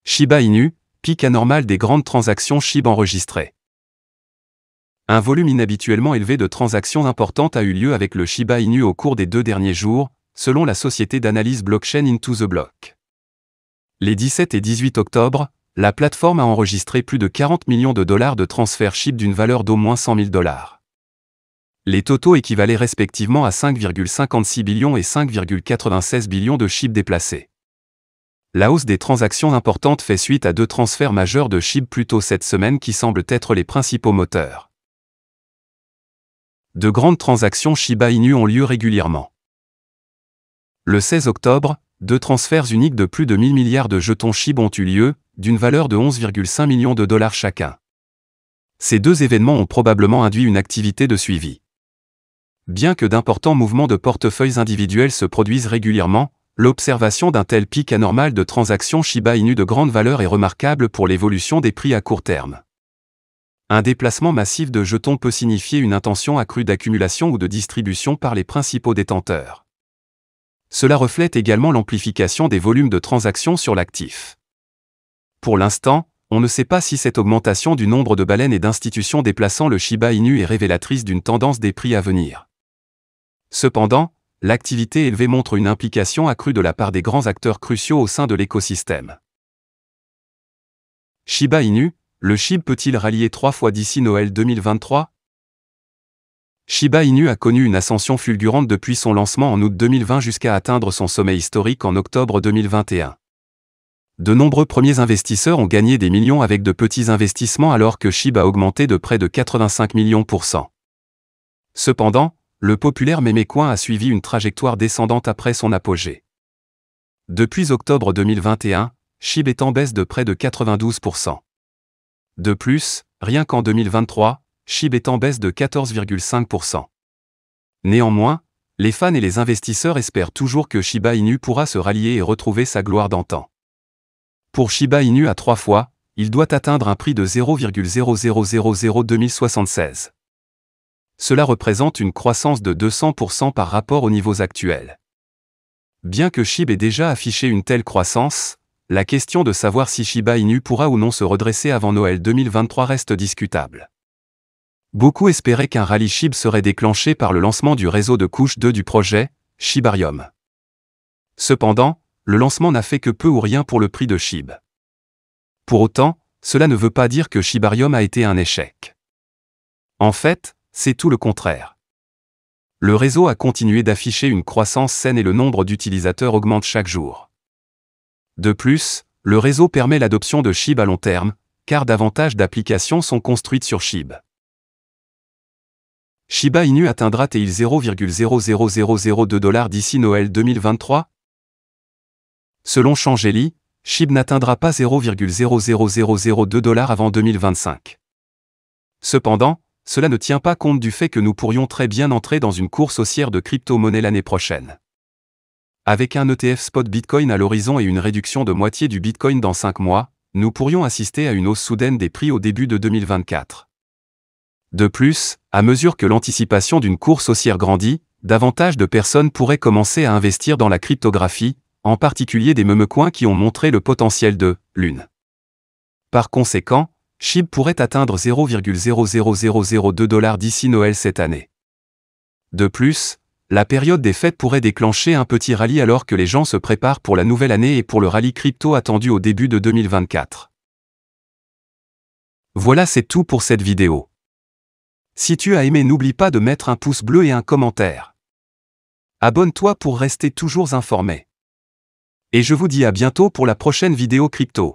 Shiba Inu, pic anormal des grandes transactions SHIB enregistrées. Un volume inhabituellement élevé de transactions importantes a eu lieu avec le Shiba Inu au cours des 2 derniers jours, selon la société d'analyse blockchain Into the Block. Les 17 et 18 octobre, la plateforme a enregistré plus de 40 millions de dollars de transferts SHIB d'une valeur d'au moins 100 000 dollars. Les totaux équivalaient respectivement à 5,56 billions et 5,96 billions de SHIB déplacés. La hausse des transactions importantes fait suite à 2 transferts majeurs de SHIB plus tôt cette semaine qui semblent être les principaux moteurs. De grandes transactions Shiba Inu ont lieu régulièrement. Le 16 octobre, 2 transferts uniques de plus de 1000 milliards de jetons SHIB ont eu lieu, d'une valeur de 11,5 millions de dollars chacun. Ces 2 événements ont probablement induit une activité de suivi. Bien que d'importants mouvements de portefeuilles individuels se produisent régulièrement, l'observation d'un tel pic anormal de transactions Shiba Inu de grande valeur est remarquable pour l'évolution des prix à court terme. Un déplacement massif de jetons peut signifier une intention accrue d'accumulation ou de distribution par les principaux détenteurs. Cela reflète également l'amplification des volumes de transactions sur l'actif. Pour l'instant, on ne sait pas si cette augmentation du nombre de baleines et d'institutions déplaçant le Shiba Inu est révélatrice d'une tendance des prix à venir. Cependant, l'activité élevée montre une implication accrue de la part des grands acteurs cruciaux au sein de l'écosystème. Shiba Inu, le SHIB peut-il rallier 3 fois d'ici Noël 2023? Shiba Inu a connu une ascension fulgurante depuis son lancement en août 2020 jusqu'à atteindre son sommet historique en octobre 2021. De nombreux premiers investisseurs ont gagné des millions avec de petits investissements alors que SHIB a augmenté de près de 85 millions %. Cependant, le populaire mémécoin a suivi une trajectoire descendante après son apogée. Depuis octobre 2021, SHIB est en baisse de près de 92%. De plus, rien qu'en 2023, SHIB est en baisse de 14,5%. Néanmoins, les fans et les investisseurs espèrent toujours que Shiba Inu pourra se rallier et retrouver sa gloire d'antan. Pour Shiba Inu à 3 fois, il doit atteindre un prix de 0,0000 2076. Cela représente une croissance de 200% par rapport aux niveaux actuels. Bien que SHIB ait déjà affiché une telle croissance, la question de savoir si Shiba Inu pourra ou non se redresser avant Noël 2023 reste discutable. Beaucoup espéraient qu'un rallye SHIB serait déclenché par le lancement du réseau de couche 2 du projet, Shibarium. Cependant, le lancement n'a fait que peu ou rien pour le prix de SHIB. Pour autant, cela ne veut pas dire que Shibarium a été un échec. En fait, c'est tout le contraire. Le réseau a continué d'afficher une croissance saine et le nombre d'utilisateurs augmente chaque jour. De plus, le réseau permet l'adoption de SHIB à long terme, car davantage d'applications sont construites sur SHIB. Shiba Inu atteindra-t-il 0,00002 dollars d'ici Noël 2023? Selon Changeli, SHIB n'atteindra pas 0,00002 dollars avant 2025. Cependant, cela ne tient pas compte du fait que nous pourrions très bien entrer dans une course haussière de crypto-monnaie l'année prochaine. Avec un ETF spot Bitcoin à l'horizon et une réduction de moitié du Bitcoin dans 5 mois, nous pourrions assister à une hausse soudaine des prix au début de 2024. De plus, à mesure que l'anticipation d'une course haussière grandit, davantage de personnes pourraient commencer à investir dans la cryptographie, en particulier des mémecoins qui ont montré le potentiel de lune. Par conséquent, SHIB pourrait atteindre 0,00002 dollars d'ici Noël cette année. De plus, la période des fêtes pourrait déclencher un petit rallye alors que les gens se préparent pour la nouvelle année et pour le rallye crypto attendu au début de 2024. Voilà, c'est tout pour cette vidéo. Si tu as aimé, n'oublie pas de mettre un pouce bleu et un commentaire. Abonne-toi pour rester toujours informé. Et je vous dis à bientôt pour la prochaine vidéo crypto.